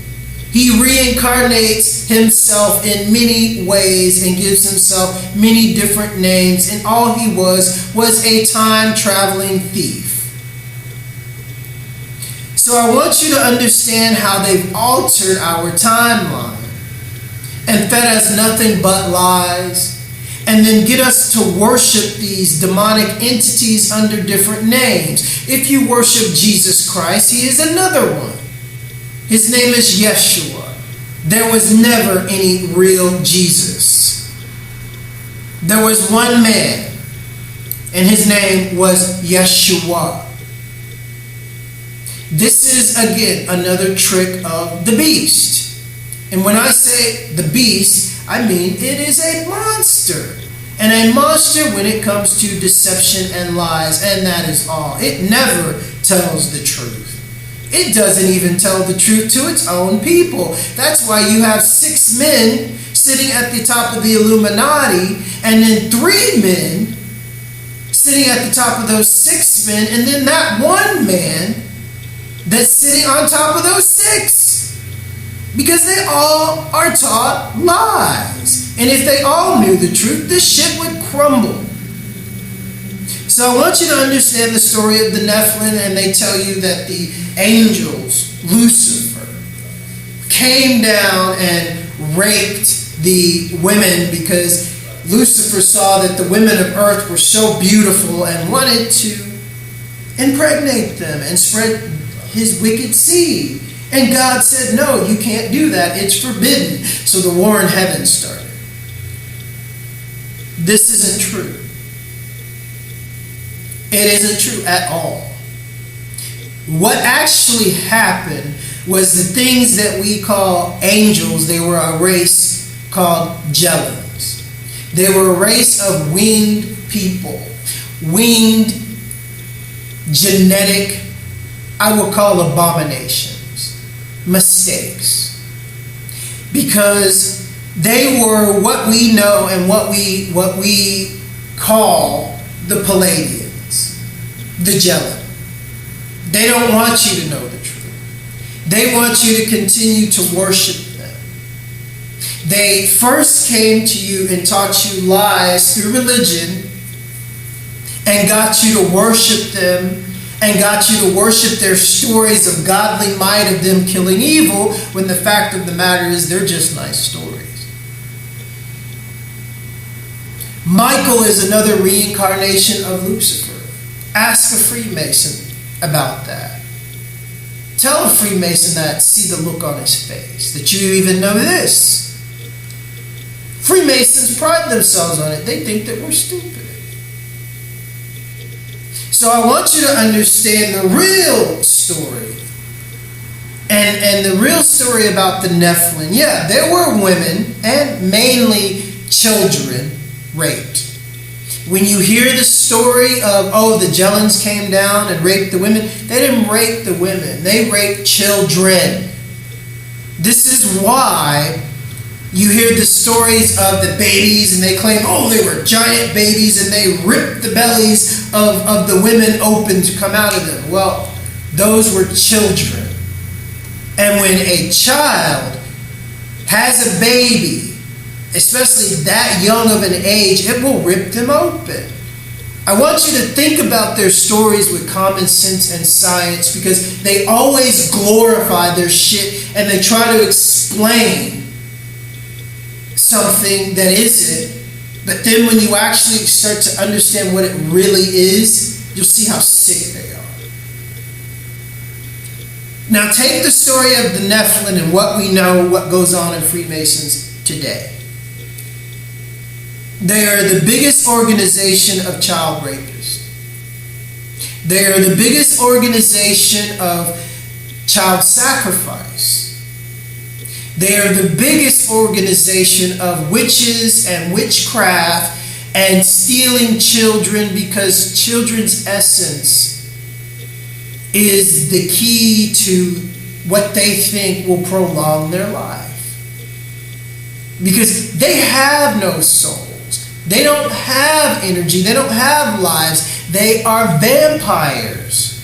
He reincarnates himself in many ways and gives himself many different names, and all he was a time-traveling thief. So I want you to understand how they've altered our timeline and fed us nothing but lies, and then get us to worship these demonic entities under different names. If you worship Jesus Christ, he is another one. His name is Yeshua. There was never any real Jesus. There was one man, and his name was Yeshua. This is, again, another trick of the beast. And when I say the beast, I mean it is a monster. And a monster when it comes to deception and lies, and that is all. It never tells the truth. It doesn't even tell the truth to its own people. That's why you have 6 men sitting at the top of the Illuminati, and then 3 men sitting at the top of those 6 men, and then that one man that's sitting on top of those 6. Because they all are taught lies. And if they all knew the truth, this shit would crumble. So I want you to understand the story of the Nephilim, and they tell you that the angels, Lucifer, came down and raped the women because Lucifer saw that the women of earth were so beautiful and wanted to impregnate them and spread his wicked seed. And God said, no, you can't do that. It's forbidden. So the war in heaven started. This isn't true. It isn't true at all. What actually happened was the things that we call angels, they were a race called Gelans. They were a race of winged people. Winged, genetic, I will call abominations. Mistakes, because they were what we know and what we call the Palladians, the Gellan. They don't want you to know the truth. They want you to continue to worship them. They first came to you and taught you lies through religion and got you to worship them and got you to worship their stories of godly might of them killing evil, when the fact of the matter is they're just nice stories. Michael is another reincarnation of Lucifer. Ask a Freemason about that. Tell a Freemason that, see the look on his face, that you even know this. Freemasons pride themselves on it. They think that we're stupid. So I want you to understand the real story. And the real story about the Nephilim. Yeah, there were women and mainly children raped. When you hear the story of, the Gelans came down and raped the women, they didn't rape the women. They raped children. This is why You hear the stories of the babies, and they claim, oh, they were giant babies, and they ripped the bellies of the women open to come out of them. Well, those were children. And when a child has a baby, especially that young of an age, it will rip them open. I want you to think about their stories with common sense and science, because they always glorify their shit and they try to explain something that isn't. But then when you actually start to understand what it really is, you'll see how sick they are. Now take the story of the Nephilim and what we know, what goes on in Freemasons today. They are the biggest organization of child rapists. They are the biggest organization of child sacrifice. They are the biggest organization of witches and witchcraft and stealing children, because children's essence is the key to what they think will prolong their life. Because they have no souls. They don't have energy. They don't have lives. They are vampires.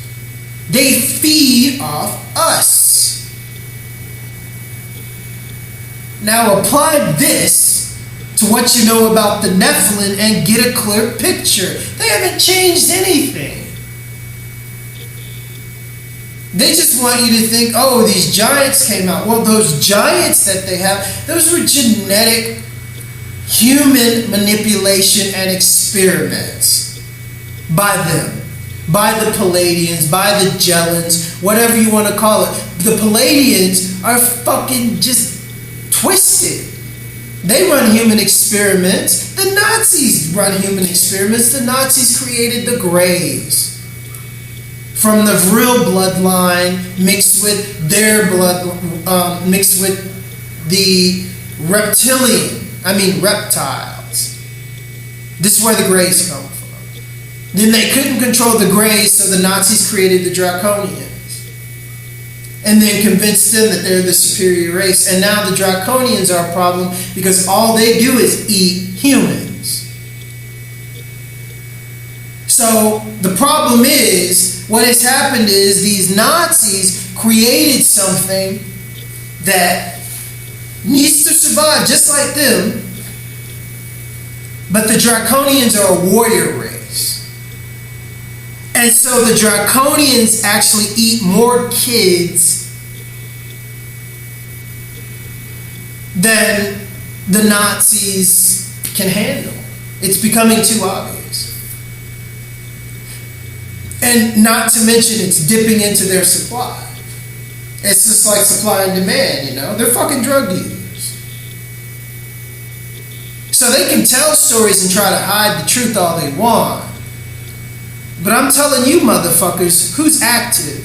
They feed off us. Now apply this to what you know about the Nephilim and get a clear picture. They haven't changed anything. They just want you to think, oh, these giants came out. Well, those giants that they have, those were genetic human manipulation and experiments by them, by the Palladians, by the Gelans, whatever you want to call it. The Palladians are fucking just twisted. They run human experiments. The Nazis run human experiments. The Nazis created the Greys from the real bloodline mixed with their blood, mixed with the reptiles. This is where the Greys come from. Then they couldn't control the Greys, so the Nazis created the Draconians. And then convinced them that they're the superior race. And now the Draconians are a problem because all they do is eat humans. So the problem is, what has happened is these Nazis created something that needs to survive just like them, but the Draconians are a warrior race. And so the Draconians actually eat more kids than the Nazis can handle. It's becoming too obvious. And not to mention, it's dipping into their supply. It's just like supply and demand, you know? They're fucking drug dealers. So they can tell stories and try to hide the truth all they want. But I'm telling you motherfuckers, who's active?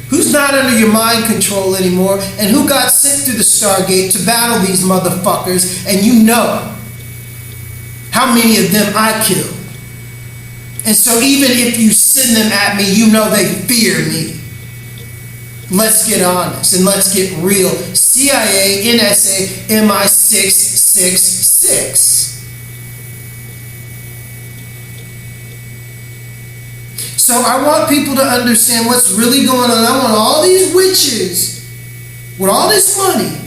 Who's not under your mind control anymore? And who got sent through the Stargate to battle these motherfuckers? And you know how many of them I killed. And so even if you send them at me, you know they fear me. Let's get honest and let's get real. CIA, NSA, MI666. So I want people to understand what's really going on. I want all these witches with all this money.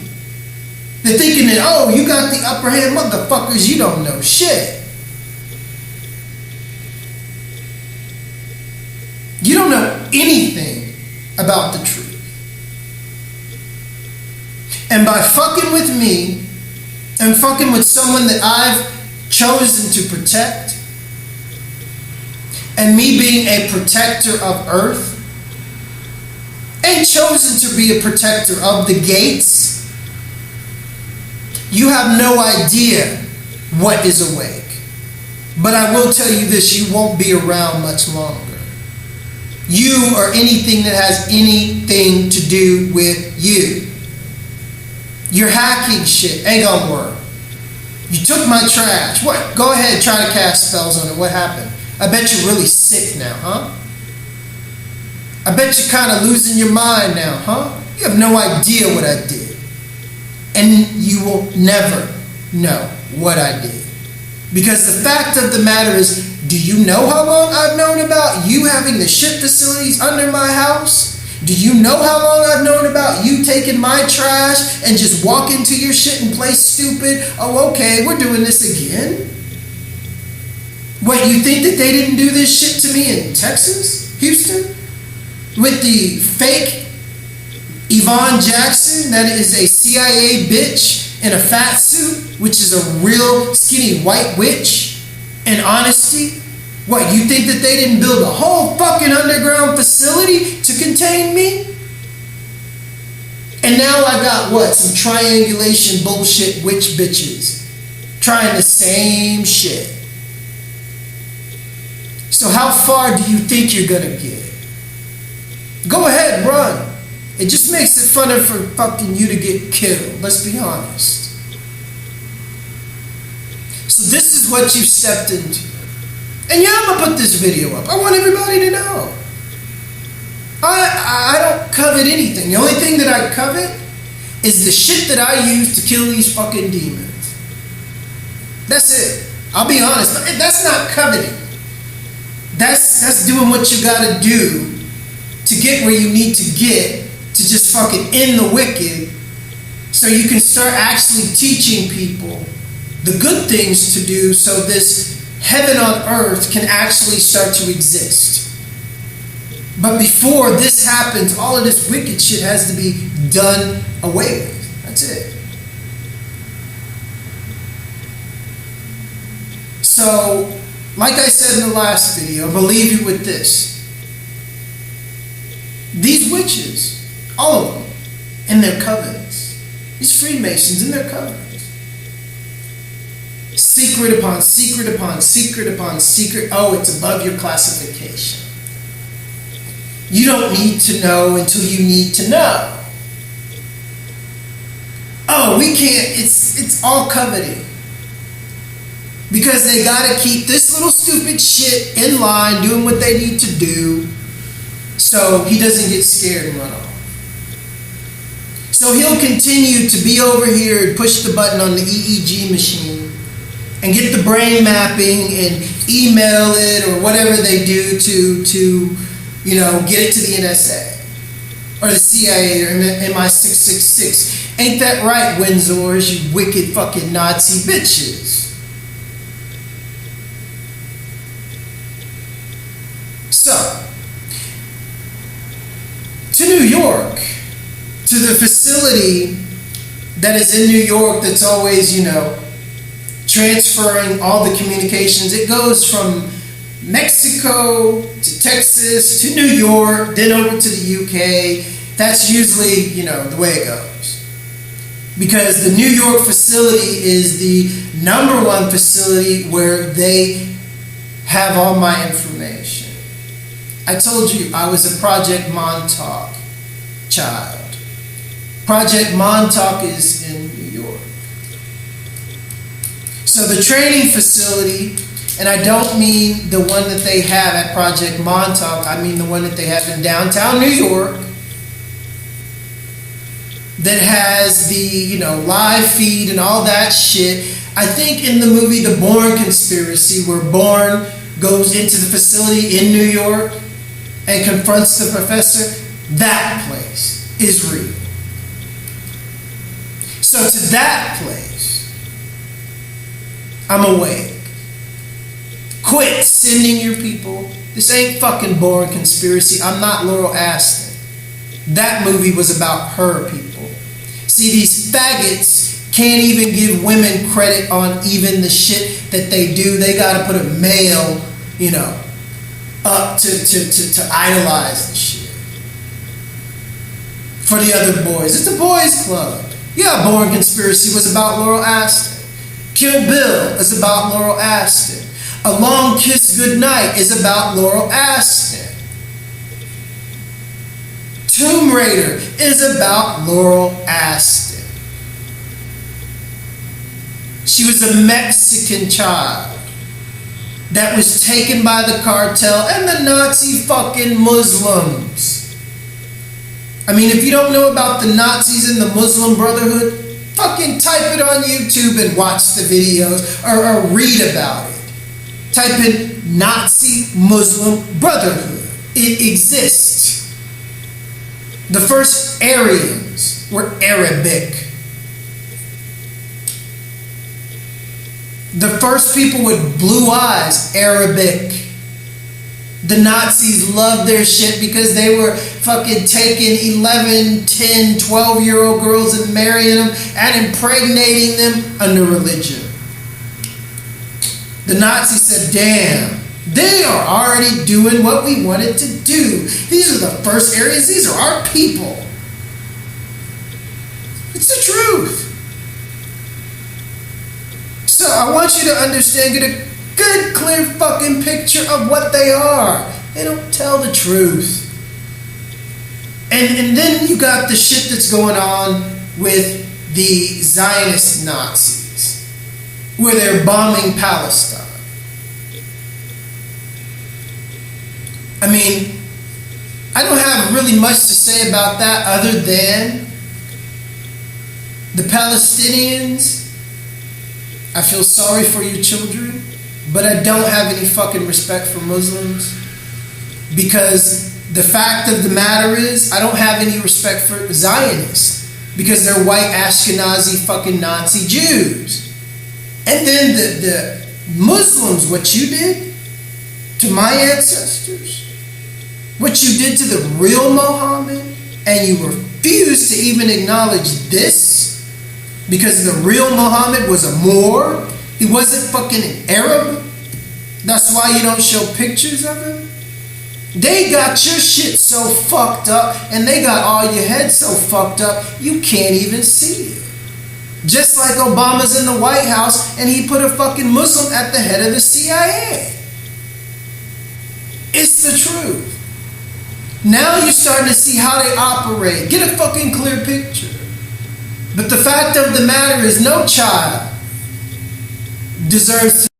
They're thinking that, oh, you got the upper hand, motherfuckers, you don't know shit. You don't know anything about the truth. And by fucking with me and fucking with someone that I've chosen to protect, and me being a protector of Earth, and chosen to be a protector of the gates, you have no idea what is awake. But I will tell you this, you won't be around much longer. You or anything that has anything to do with you. You're hacking shit, ain't gonna work. You took my trash. What? Go ahead, try to cast spells on it. What happened? I bet you're really sick now, huh? I bet you're kind of losing your mind now, huh? You have no idea what I did. And you will never know what I did. Because the fact of the matter is, do you know how long I've known about you having the shit facilities under my house? Do you know how long I've known about you taking my trash and just walk into your shit and play stupid? Oh, okay, we're doing this again? What, you think that they didn't do this shit to me in Texas, Houston? With the fake Yvonne Jackson that is a CIA bitch in a fat suit, which is a real skinny white witch, and honesty? What, you think that they didn't build a whole fucking underground facility to contain me? And now I got what? Some triangulation bullshit witch bitches trying the same shit. So how far do you think you're gonna get? Go ahead, run. It just makes it funner for fucking you to get killed, let's be honest. So this is what you stepped into. And yeah, I'm gonna put this video up. I want everybody to know. I don't covet anything. The only thing that I covet is the shit that I use to kill these fucking demons. That's it. I'll be honest. That's not coveting. That's doing what you gotta do to get where you need to get to just fucking end the wicked, so you can start actually teaching people the good things to do, so this heaven on earth can actually start to exist. But before this happens, all of this wicked shit has to be done away with. That's it. So, like I said in the last video, I'll leave you with this. These witches, all of them, in their covens, these Freemasons in their covens, secret upon secret upon secret upon secret. Oh, it's above your classification. You don't need to know until you need to know. Oh, we can't, it's all coveting. Because they gotta keep this little stupid shit in line, doing what they need to do, so he doesn't get scared and run off. So he'll continue to be over here and push the button on the EEG machine and get the brain mapping and email it or whatever they do to get it to the NSA or the CIA or MI666. Ain't that right, Windsors, you wicked fucking Nazi bitches? So, to New York, to the facility that is in New York that's always, transferring all the communications. It goes from Mexico to Texas to New York, then over to the UK. That's usually, the way it goes. Because the New York facility is the number one facility where they have all my information. I told you I was a Project Montauk child. Project Montauk is in New York. So the training facility, and I don't mean the one that they have at Project Montauk, I mean the one that they have in downtown New York, that has the, live feed and all that shit. I think in the movie The Bourne Conspiracy, where Bourne goes into the facility in New York and confronts the professor, that place is real. So to that place, I'm awake. Quit sending your people. This ain't fucking Bourne Conspiracy. I'm not Laurel Aston. That movie was about her people. See, these faggots can't even give women credit on even the shit that they do. They gotta put a male, up to idolize the shit. For the other boys. It's a boys club. Yeah, Bourne Conspiracy was about Laurel Aston. Kill Bill is about Laurel Aston. A Long Kiss Goodnight is about Laurel Aston. Tomb Raider is about Laurel Aston. She was a Mexican child that was taken by the cartel and the Nazi fucking Muslims. I mean, if you don't know about the Nazis and the Muslim Brotherhood, Fucking type it on YouTube and watch the videos or read about it. Type in Nazi Muslim Brotherhood. It exists. The first Aryans were Arabic. The first people with blue eyes, Arabic. The Nazis loved their shit because they were fucking taking 11, 10, 12-year-old girls and marrying them and impregnating them under religion. The Nazis said, damn, they are already doing what we wanted to do. These are the first Aryans. These are our people. It's the truth. So I want you to understand, get a good, clear fucking picture of what they are. They don't tell the truth. And then you got the shit that's going on with the Zionist Nazis, where they're bombing Palestine. I mean, I don't have really much to say about that other than the Palestinians. I feel sorry for your children, but I don't have any fucking respect for Muslims, because the fact of the matter is I don't have any respect for Zionists because they're white Ashkenazi fucking Nazi Jews. And then the Muslims, what you did to my ancestors, what you did to the real Muhammad, and you refuse to even acknowledge this because the real Muhammad was a Moor. He wasn't fucking an Arab. That's why you don't show pictures of him. They got your shit so fucked up, and they got all your head so fucked up you can't even see it. Just like Obama's in the White House and he put a fucking Muslim at the head of the CIA. It's the truth. Now you're starting to see how they operate. Get a fucking clear picture. But the fact of the matter is no child deserves to